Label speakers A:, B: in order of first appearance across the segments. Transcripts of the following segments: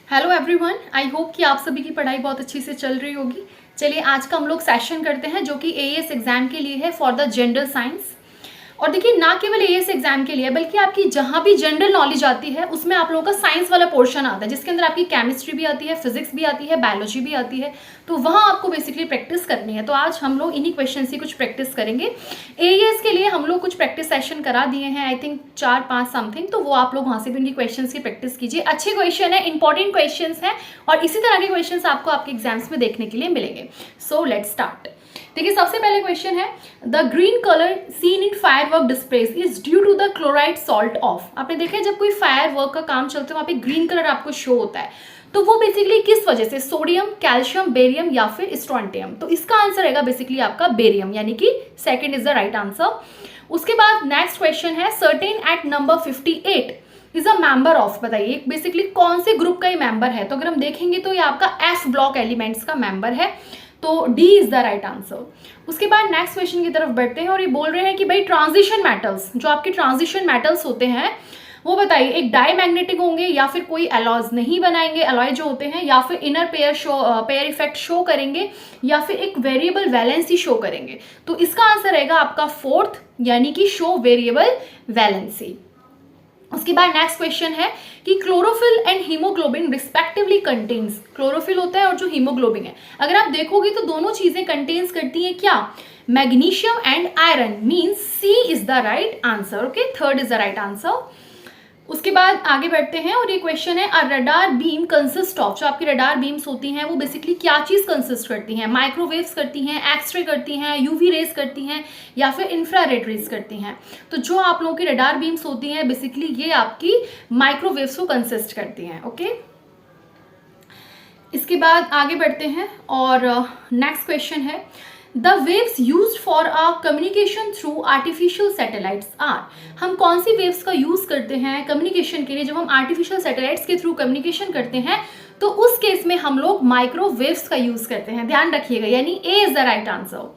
A: Hello everyone, I hope कि आप सभी की पढ़ाई बहुत अच्छी से चल रही होगी। चलिए आज का हम लोग सेशन करते हैं जो कि एएस एग्जाम के लिए है फॉर द जनरल साइंस। और देखिए ना केवल एएस एग्जाम के लिए बल्कि आपकी जहां भी जनरल नॉलेज आती है उसमें आप लोगों का साइंस वाला पोर्शन आता है, जिसके अंदर आपकी केमिस्ट्री भी आती है, फिजिक्स भी आती है, बायोलॉजी भी आती है। तो वहां आपको बेसिकली प्रैक्टिस करनी है। तो आज हम लोग इन्हीं क्वेश्चन की कुछ प्रैक्टिस करेंगे। एएस के लिए हम लोग कुछ प्रैक्टिस सेशन करा दिए हैं, आई थिंक 4-5 समथिंग। तो वो आप लोग वहां से भी उनकी क्वेश्चन की प्रैक्टिस कीजिए। अच्छे क्वेश्चन है, इंपॉर्टेंट क्वेश्चन है और इसी तरह के क्वेश्चन आपको आपके एग्जाम्स में देखने के लिए मिलेंगे। So let's start. देखिए सबसे पहले क्वेश्चन है, the green colour seen in firework displays is due to the chloride salt of. आपने देखा है जब कोई फायरवर्क का काम चलता है वहां पे ग्रीन कलर आपको शो होता है, तो वो बेसिकली किस वजह से? सोडियम, कैल्शियम, बेरियम या फिर स्ट्रोंटियम। तो इसका आंसर रहेगा बेसिकली आपका बेरियम, यानी कि second is the right answer. उसके बाद नेक्स्ट क्वेश्चन है, certain at number 58 is a member of. बताइए बेसिकली कौन से ग्रुप का ये मेंबर है? तो अगर हम देखेंगे तो ये आपका एफ ब्लॉक एलिमेंट्स का मेंबर है, तो D is the right answer. उसके बाद नेक्स्ट क्वेश्चन की तरफ बढ़ते हैं और ये बोल रहे हैं कि भाई ट्रांजिशन मेटल्स, जो आपके ट्रांजिशन मेटल्स होते हैं वो बताइए एक डायमैग्नेटिक होंगे या फिर कोई अलॉयज नहीं बनाएंगे, अलॉय जो होते हैं, या फिर इनर पेयर इफेक्ट शो करेंगे या फिर एक वेरिएबल वैलेंसी शो करेंगे। तो इसका आंसर रहेगा आपका फोर्थ, यानी कि शो वेरिएबल वैलेंसी। उसके बाद नेक्स्ट क्वेश्चन है कि chlorophyll and haemoglobin respectively contains. Chlorophyll होता है और जो हीमोग्लोबिन है, अगर आप देखोगे तो दोनों चीजें कंटेन्स करती हैं क्या? Magnesium and iron, means C is the right answer. Okay, third is the right answer. उसके बाद आगे बढ़ते हैं और ये क्वेश्चन है, a radar beam consist of. जो आपकी रडार बीम्स होती हैं वो बेसिकली क्या चीज कंसिस्ट करती हैं? माइक्रोवेव्स करती हैं, एक्सरे करती हैं, यूवी रेज करती हैं या फिर इंफ्रारेड रेज करती हैं? तो जो आप लोगों की रडार बीम्स होती हैं बेसिकली ये आपकी माइक्रोवेव्स को कंसिस्ट करती हैं। ओके, इसके बाद आगे बढ़ते हैं और नेक्स्ट क्वेश्चन है, the waves use for a communication through artificial satellites are. हम कौन सी वेव्स का यूज करते हैं कम्युनिकेशन के लिए? जब हम आर्टिफिशियल सैटेलाइट्स के थ्रू कम्युनिकेशन करते हैं तो उस केस में हम लोग माइक्रोवेव्स का यूज करते हैं, ध्यान रखिएगा, यानी A is the right answer.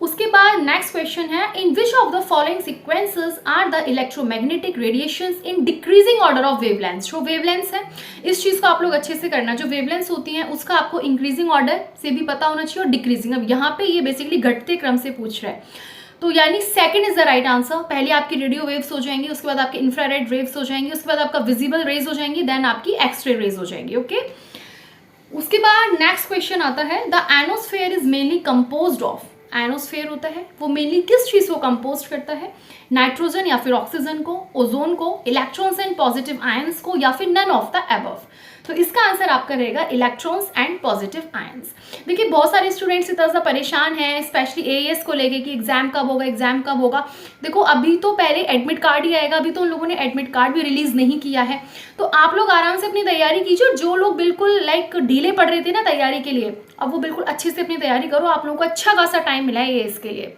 A: उसके बाद नेक्स्ट क्वेश्चन है, in which of the following sequences are the electromagnetic radiations in decreasing order of wavelengths. जो वेवलेंथ्स है इस चीज को आप लोग अच्छे से करना, जो वेवलेंथ्स होती हैं उसका आपको इंक्रीजिंग ऑर्डर से भी पता होना चाहिए और डिक्रीजिंग। अब यहाँ पे ये बेसिकली घटते क्रम से पूछ रहा है, तो यानी second is the right answer. पहले आपकी रेडियो वेव्स हो जाएंगी, उसके बाद आपके इंफ्रारेड वेव्स हो जाएंगी, उसके बाद आपका विजिबल रेज हो जाएंगी, देन आपकी एक्सरे रेज हो जाएंगी। ओके, उसके बाद नेक्स्ट क्वेश्चन आता है, the ionosphere is mainly composed of. Ionosphere होता है वो मेनली किस चीज को कंपोज करता है? नाइट्रोजन या फिर ऑक्सीजन को, ओजोन को, इलेक्ट्रॉन्स एंड पॉजिटिव आयंस को, या फिर नन ऑफ द अबव। तो इसका आंसर आपका रहेगा इलेक्ट्रॉन्स एंड पॉजिटिव आयंस। देखिए बहुत सारे स्टूडेंट्स इतना सा परेशान हैं स्पेशली एएस को लेके कि एग्जाम कब होगा, एग्जाम कब होगा। देखो अभी तो पहले एडमिट कार्ड ही आएगा, अभी तो उन लोगों ने एडमिट कार्ड भी रिलीज नहीं किया है। तो आप लोग आराम से अपनी तैयारी कीजिए। जो लोग बिल्कुल लाइक ढीले पड़ रहे थे ना तैयारी के लिए, अब वो बिल्कुल अच्छे से अपनी तैयारी करो। आप लोगों को अच्छा खासा टाइम मिला है एएस के लिए।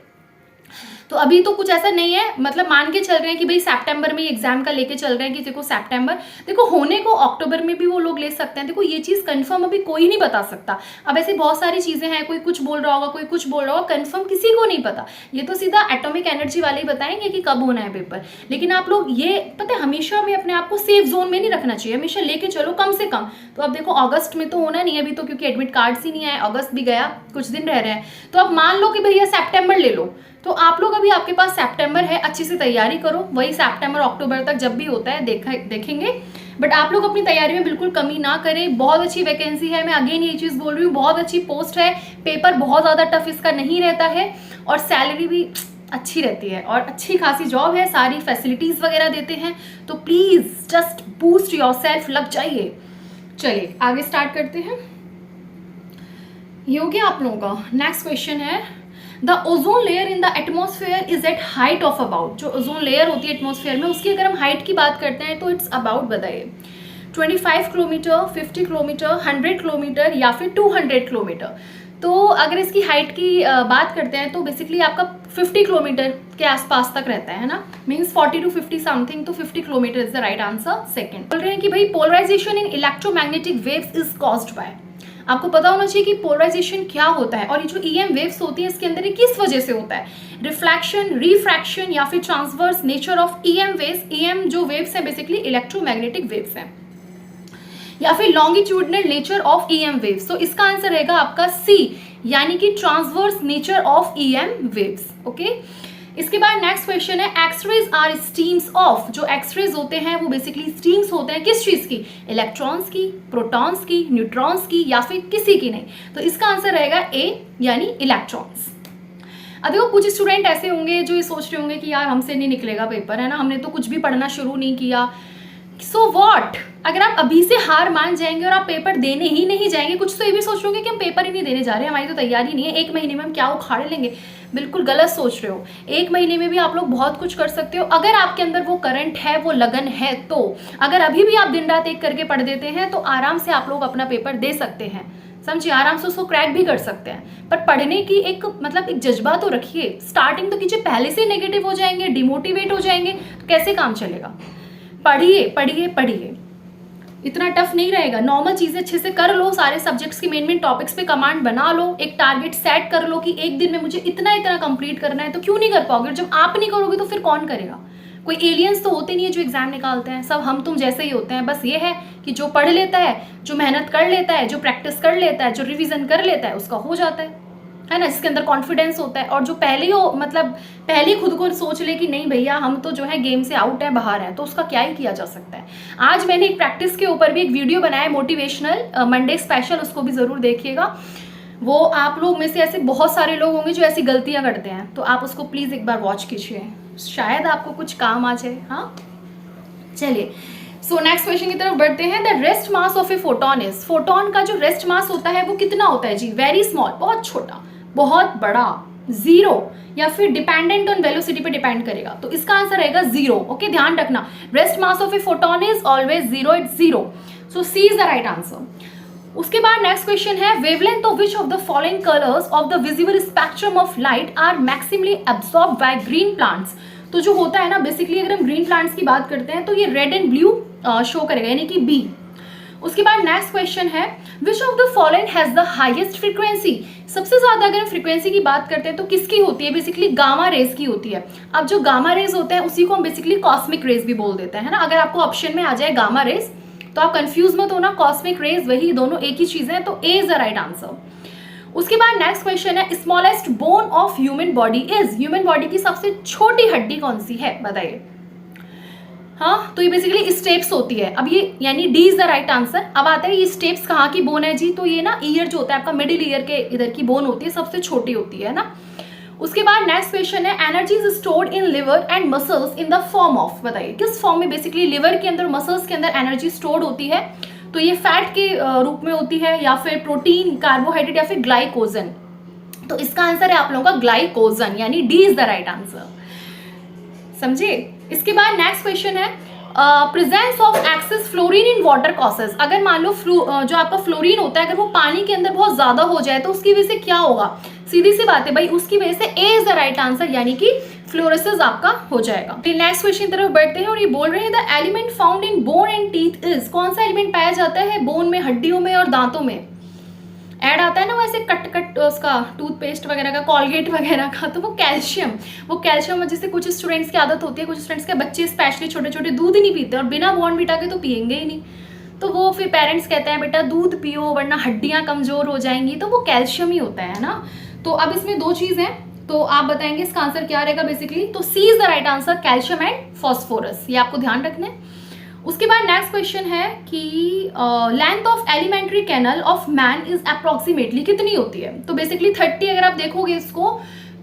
A: तो अभी तो कुछ ऐसा नहीं है, मतलब मान के चल रहे हैं कि भाई सितंबर में एग्जाम का लेके चल रहे हैं कि देखो सितंबर, देखो होने को अक्टूबर में भी वो लोग ले सकते हैं। देखो ये चीज कंफर्म अभी कोई नहीं बता सकता। अब ऐसे बहुत सारी चीजें हैं, कोई कुछ बोल रहा होगा, कोई कुछ बोल रहा होगा, कंफर्म किसी को नहीं पता। ये तो सीधा एटॉमिक एनर्जी वाले ही बताएंगे कि कब होना है पेपर। लेकिन आप लोग ये पता है हमेशा हमें अपने आप को सेफ जोन में नहीं रखना चाहिए, हमेशा लेके चलो कम से कम। तो अब देखो अगस्त में तो होना नहीं है अभी तो, क्योंकि एडमिट कार्ड ही नहीं आए, अगस्त भी गया, कुछ दिन रह रहे हैं। तो अब मान लो कि भैया सितंबर ले लो, तो आप लोग अभी आपके पास सितंबर है, अच्छी से तैयारी करो। वही सितंबर अक्टूबर तक जब भी होता है देखेंगे। बट आप लोग अपनी तैयारी में बिल्कुल कमी ना करें। बहुत अच्छी वैकेंसी है, मैं अगेन ये चीज बोल रही हूँ, बहुत अच्छी पोस्ट है, पेपर बहुत ज्यादा टफ इसका नहीं रहता है और सैलरी भी अच्छी रहती है और अच्छी खासी जॉब है, सारी फैसिलिटीज वगैरह देते हैं। तो please just boost your self, लग जाइए। चलिए आगे स्टार्ट करते हैं। ये हो गया आप लोगों का। नेक्स्ट क्वेश्चन है, the ozone layer in the atmosphere is at height of about. जो ओजोन लेयर होती है एटमोसफेयर में, उसकी अगर हम हाइट की बात करते हैं तो इट्स अबाउट, बताइए 25 किलोमीटर, 50 किलोमीटर, 100 किलोमीटर या फिर 200 किलोमीटर। तो अगर इसकी हाइट की बात करते हैं तो बेसिकली आपका 50 किलोमीटर के आसपास तक रहता है ना, मीन्स 40 to 50 समथिंग। तो 50 kilometre is the right answer. Second बोल रहे हैं कि भाई polarisation in electromagnetic waves is caused by. आपको पता होना चाहिए कि पोलराइजेशन क्या होता है और ये जो ईएम वेव्स होती है इसके अंदर ये किस वजह से होता है? रिफ्लेक्शन, रिफ्रैक्शन या फिर transverse nature of EM waves. EM जो वेव्स हैं बेसिकली इलेक्ट्रोमैग्नेटिक वेव्स हैं। या फिर longitudinal nature of EM waves. तो इसका आंसर रहेगा आपका सी, यानी कि transverse nature of EM waves. Okay, इसके बाद नेक्स्ट क्वेश्चन है एक्सरेज आर स्ट्रीम्स ऑफ। जो एक्सरेज होते हैं वो बेसिकली स्ट्रीम्स होते हैं किस चीज की, इलेक्ट्रॉन्स की, प्रोटॉन्स की, न्यूट्रॉन्स की, या फिर किसी की नहीं। तो इसका आंसर रहेगा ए, यानी इलेक्ट्रॉन्स। अब देखो कुछ स्टूडेंट ऐसे होंगे जो ये सोच रहे होंगे कि यार हमसे नहीं निकलेगा पेपर, है ना, हमने तो कुछ भी पढ़ना शुरू नहीं किया। सो वॉट, अगर आप अभी से हार मान जाएंगे और आप पेपर देने ही नहीं जाएंगे, कुछ तो ये भी सोच रहे होंगे कि हम पेपर ही नहीं देने जा रहे हैं, हमारी तो तैयारी नहीं है, 1 महीने में हम क्या उखाड़ लेंगे। बिल्कुल गलत सोच रहे हो। 1 महीने में भी आप लोग बहुत कुछ कर सकते हो अगर आपके अंदर वो करंट है, वो लगन है। तो अगर अभी भी आप दिन रात एक करके पढ़ देते हैं तो आराम से आप लोग अपना पेपर दे सकते हैं, समझिए, आराम से उसको क्रैक भी कर सकते हैं। पर पढ़ने की एक मतलब एक जज्बा तो रखिए, स्टार्टिंग तो कीजिए, पहले से नेगेटिव हो जाएंगे, डिमोटिवेट हो जाएंगे तो कैसे काम चलेगा। पढ़िए पढ़िए पढ़िए, इतना टफ नहीं रहेगा। नॉर्मल चीजें अच्छे से कर लो, सारे सब्जेक्ट्स के मेन टॉपिक्स पे कमांड बना लो, एक टारगेट सेट कर लो कि एक दिन में मुझे इतना इतना कंप्लीट करना है। तो क्यों नहीं कर पाओगे, जब आप नहीं करोगे तो फिर कौन करेगा। कोई एलियंस तो होते नहीं है जो एग्जाम निकालते हैं, सब हम तुम जैसे ही होते हैं। बस ये है कि जो पढ़ लेता है, जो मेहनत कर लेता है, जो प्रैक्टिस कर लेता है, जो रिवीजन कर लेता है, उसका हो जाता है ना, जिसके अंदर कॉन्फिडेंस होता है। और जो पहले ही मतलब पहले ही खुद को सोच ले कि नहीं भैया हम तो जो है गेम से आउट है, बाहर है, तो उसका क्या ही किया जा सकता है। आज मैंने एक प्रैक्टिस के ऊपर भी एक वीडियो बनाया है, मोटिवेशनल मंडे स्पेशल, उसको भी जरूर देखिएगा। वो आप लोग में से ऐसे बहुत सारे लोग होंगे जो ऐसी गलतियां करते हैं, तो आप उसको प्लीज एक बार वॉच कीजिए, शायद आपको कुछ काम आ जाए। हाँ चलिए, सो नेक्स्ट क्वेश्चन की तरफ बढ़ते हैं। The rest mass of a photon is, photon का जो रेस्ट मास होता है वो कितना होता है जी, वेरी स्मॉल, बहुत छोटा, बहुत बड़ा, 0, या फिर डिपेंडेंट ऑन वेलोसिटी पे डिपेंड करेगा। तो इसका आंसर रहेगा 0। ओके, ध्यान रखना, rest mass of a photon is always 0, it's 0। So C is the right answer. उसके बाद नेक्स्ट क्वेश्चन है wavelength of which of the following colours of the visible spectrum of light are maximally absorbed by green plants. तो जो होता है ना basically, अगर हम ग्रीन प्लांट्स की बात करते हैं तो ये रेड एंड ब्लू शो करेगा, यानी कि बी। उसके बाद नेक्स्ट क्वेश्चन है विच of the following has the highest frequency. सबसे ज्यादा अगर हम फ्रीक्वेंसी की बात करते हैं तो किसकी होती है, बेसिकली गामा रेज की होती है। अब जो गामा रेज होते हैं उसी को हम बेसिकली कॉस्मिक रेज भी बोल देते हैं ना। अगर आपको ऑप्शन में आ जाए गामा रेज तो आप कंफ्यूज मत होना, कॉस्मिक रेज वही, दोनों एक ही चीज है। तो ए इज द राइट आंसर। उसके बाद नेक्स्ट क्वेश्चन है smallest bone of human body is, human body की सबसे छोटी हड्डी कौन सी है, बताइए। हाँ, तो ये बेसिकली स्टेप्स होती है। अब ये यानी D is the right answer. अब आता है ये स्टेप्स कहाँ की बोन है जी, तो ये ना ईयर जो होता है आपका, मिडिल ईयर के इधर की बोन होती है, सबसे छोटी होती है ना। उसके बाद नेक्स्ट क्वेश्चन है energy is stored in liver and muscles in the form of, बताइए किस फॉर्म में बेसिकली लिवर के अंदर, मसल्स के अंदर एनर्जी स्टोर्ड होती है। तो ये फैट के रूप में होती है, या फिर प्रोटीन, कार्बोहाइड्रेट, या फिर ग्लाइकोजन। तो इसका आंसर है आप लोगों का ग्लाइकोजन, यानी D is the right answer, समझे। इसके बाद नेक्स्ट क्वेश्चन है presence of excess fluorine in water causes. अगर मान लो जो आपका फ्लोरीन होता है अगर वो पानी के अंदर बहुत ज्यादा हो जाए तो उसकी वजह से क्या होगा, सीधी सी बात है भाई, उसकी वजह से ए इज द राइट आंसर, यानी कि फ्लोरोसिस आपका हो जाएगा। फिर नेक्स्ट क्वेश्चन की तरफ बढ़ते हैं और ये बोल रहे हैं the element found in bone and teeth is, कौन सा एलिमेंट पाया जाता है बोन में, हड्डियों में और दांतों में। ऐड आता है ना वैसे कट कट उसका टूथपेस्ट वगैरह का, कॉलगेट वगैरह का, तो वो कैल्शियम जैसे कुछ स्टूडेंट्स की आदत होती है, कुछ स्टूडेंट्स के बच्चे स्पेशली छोटे छोटे दूध ही नहीं पीते और बिना बॉर्नवीटा के तो पियेंगे ही नहीं। तो वो फिर पेरेंट्स कहते हैं बेटा दूध पियो वरना हड्डियां कमजोर हो जाएंगी, तो वो कैल्शियम ही होता है ना। तो अब इसमें 2 चीज है, तो आप बताएंगे इसका आंसर क्या रहेगा बेसिकली। तो C is the right answer, calcium and phosphorus, ये आपको ध्यान रखना है। उसके बाद नेक्स्ट क्वेश्चन है कि length of alimentary canal of man is approximately कितनी होती है। तो बेसिकली 30, अगर आप देखोगे इसको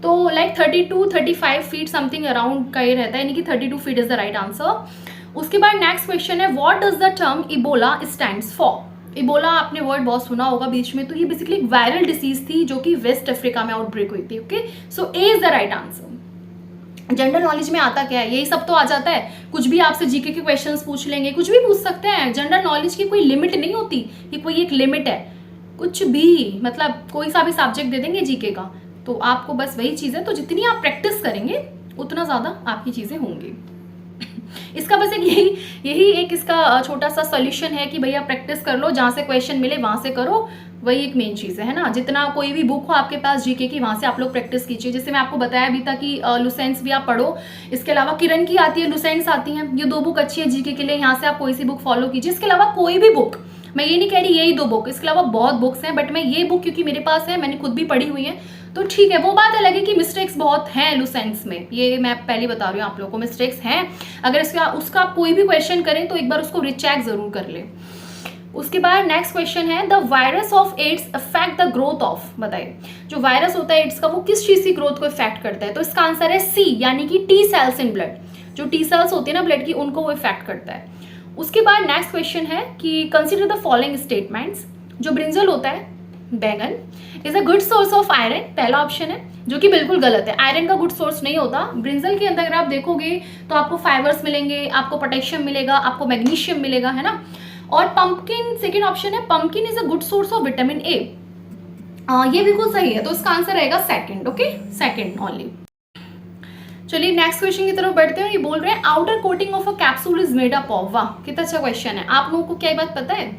A: तो लाइक 32-35 फीट समथिंग अराउंड का ये रहता है, यानी कि 32 feet is the right answer. उसके बाद नेक्स्ट क्वेश्चन है what does the term Ebola stands for. Ebola आपने वर्ड बहुत सुना होगा बीच में, तो ये बेसिकली एक वायरल डिसीज थी जो कि वेस्ट अफ्रीका में आउटब्रेक हुई थी। Okay, so A is the right answer. General knowledge में आता क्या है, यही सब तो आ जाता है। कुछ भी आपसे जीके के क्वेश्चंस पूछ लेंगे, कुछ भी पूछ सकते हैं। जनरल नॉलेज की कोई लिमिट नहीं होती कि कोई एक लिमिट है, कुछ भी मतलब कोई सा भी सब्जेक्ट दे देंगे जीके का, तो आपको बस वही चीज़ है। तो जितनी आप प्रैक्टिस करेंगे उतना ज़्यादा आपकी चीज़ें होंगी। इसका बस एक यही एक इसका छोटा सा सॉल्यूशन है कि भैया प्रैक्टिस कर लो, जहाँ से क्वेश्चन मिले वहाँ से करो, वही एक मेन चीज़ है ना। जितना कोई भी बुक हो आपके पास जीके की, वहाँ से आप लोग प्रैक्टिस कीजिए। जैसे मैं आपको बताया भी था कि लुसेंट्स भी आप पढ़ो, इसके अलावा किरण की आती है, लुसेंट्स आती हैं, ये 2 बुक अच्छी है जीके के लिए, यहाँ से आप कोई सी बुक फॉलो कीजिए। इसके अलावा कोई भी बुक मैं ये नहीं कह रही यही 2 बुक, इसके अलावा बहुत बुक्स हैं, बट मैं ये बुक क्योंकि मेरे पास है, मैंने खुद भी पढ़ी हुई है, तो ठीक है। वो बात अलग है कि मिस्टेक्स बहुत हैं लुसेंट्स में, ये मैं पहले बता रही हूँ आप लोगों को, मिस्टेक्स हैं। अगर उसका कोई भी क्वेश्चन करें तो एक बार उसको रिचेक जरूर कर लें। उसके बाद नेक्स्ट क्वेश्चन है, the virus of AIDS affect the growth of, बताइए जो वायरस होता है एड्स का वो किस चीज की ग्रोथ को इफेक्ट करता है? तो इसका आंसर है सी, यानी कि टी सेल्स इन ब्लड, जो टी सेल्स होती है ना ब्लड की, उनको वो इफेक्ट करता है। उसके बाद नेक्स्ट क्वेश्चन है कि कंसिडर द फॉलोइंग स्टेटमेंट्स, जो ब्रिंजल होता है बैगन is a good source of iron, पहला ऑप्शन है, जो कि बिल्कुल गलत है। आयरन का गुड सोर्स नहीं होता। ब्रिंजल के अंदर अगर आप देखोगे तो आपको फाइबर्स मिलेंगे, आपको पोटेशियम मिलेगा, आपको मैग्नीशियम मिलेगा, है ना। और पंपकिन सेकेंड ऑप्शन है, pumpkin is a good source of vitamin A, ये बिल्कुल सही है। तो इसका आंसर रहेगा सेकंड, ओके, सेकंड ओनली। चलिए नेक्स्ट क्वेश्चन की तरफ बढ़ते हैं। ये बोल रहे हैं outer coating of a capsule is made up of, वाह कितना अच्छा क्वेश्चन है। आप लोगों को क्या बात पता है,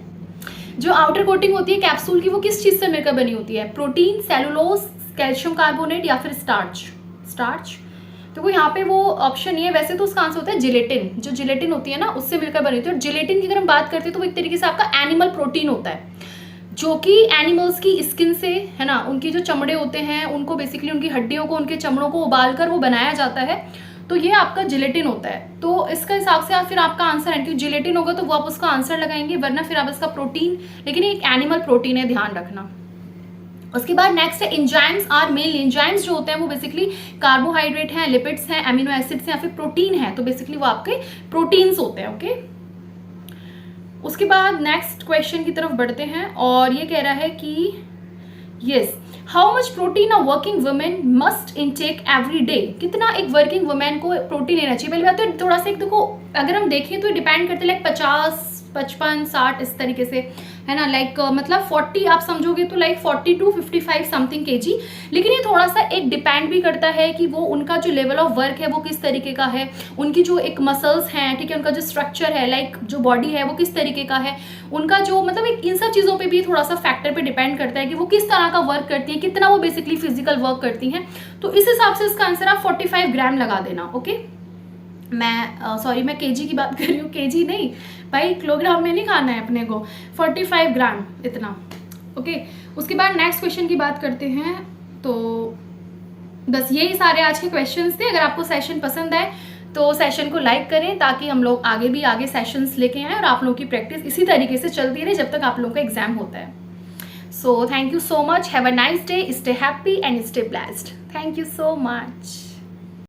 A: जो आउटर कोटिंग होती है कैप्सूल की वो किस चीज से मिलकर बनी होती है? प्रोटीन, सेलुलोज, कैल्शियम कार्बोनेट या फिर स्टार्च। तो यहाँ पे वो ऑप्शन ये है, वैसे तो उसका आंसर होता है जिलेटिन, जो जिलेटिन होती है ना उससे मिलकर बनी होती है। और जिलेटिन की अगर हम बात करते हैं तो वो एक तरीके से आपका एनिमल प्रोटीन होता है, जो कि एनिमल्स की स्किन से, है ना, उनकी जो चमड़े होते हैं उनको बेसिकली उनकी हड्डियों को, उनके चमड़ों को उबालकर वो बनाया जाता है, तो ये आपका जिलेटिन होता है। तो इसका हिसाब से फिर आपका आंसर है, क्योंकि जिलेटिन होगा तो वो आप उसका आंसर लगाएंगे, वरना फिर आप इसका प्रोटीन, लेकिन ये एक एनिमल प्रोटीन है, ध्यान रखना। उसके बाद नेक्स्ट है एंजाइम्स आर मेनली, एंजाइम्स जो होते हैं वो बेसिकली कार्बोहाइड्रेट हैं, लिपिड्स हैं, एमिनो एसिड्स हैं या फिर प्रोटीन है, तो बेसिकली वो आपके प्रोटीन्स होते हैं, ओके। उसके बाद नेक्स्ट क्वेश्चन की तरफ बढ़ते हैं और ये कह रहा है कि yes, how much protein a working women must intake every day, कितना एक वर्किंग वुमेन को प्रोटीन लेना चाहिए? पहली बात तो थोड़ा सा एक देखो, अगर हम देखें तो डिपेंड करते लाइक 50, 55, 60 इस तरीके से, है ना, लाइक मतलब 40 आप समझोगे तो लाइक 40 to 55 समथिंग केजी। लेकिन ये थोड़ा सा एक डिपेंड भी करता है कि वो उनका जो लेवल ऑफ वर्क है वो किस तरीके का है, उनकी जो एक मसल्स हैं, ठीक है, उनका जो स्ट्रक्चर है, लाइक जो बॉडी है वो किस तरीके का है, उनका जो मतलब एक इन सब चीज़ों पे भी थोड़ा सा फैक्टर पे डिपेंड करता है कि वो किस तरह का वर्क करती है, कितना वो बेसिकली फिजिकल वर्क करती हैं। तो इस हिसाब से इसका आंसर आप 45 ग्राम लगा देना, ओके। मैं सॉरी मैं केजी की बात कर रही हूँ, केजी नहीं भाई, किलोग्राम में नहीं खाना है अपने को, 45 ग्राम इतना, ओके। उसके बाद नेक्स्ट क्वेश्चन की बात करते हैं। तो बस यही सारे आज के क्वेश्चंस थे। अगर आपको सेशन पसंद आए तो सेशन को लाइक करें, ताकि हम लोग आगे सेशंस लेके आएँ और आप लोगों की प्रैक्टिस इसी तरीके से चलती रहे जब तक आप लोगों का एग्जाम होता है। So thank you so much, have a nice day, stay happy and stay blessed. Thank you so much.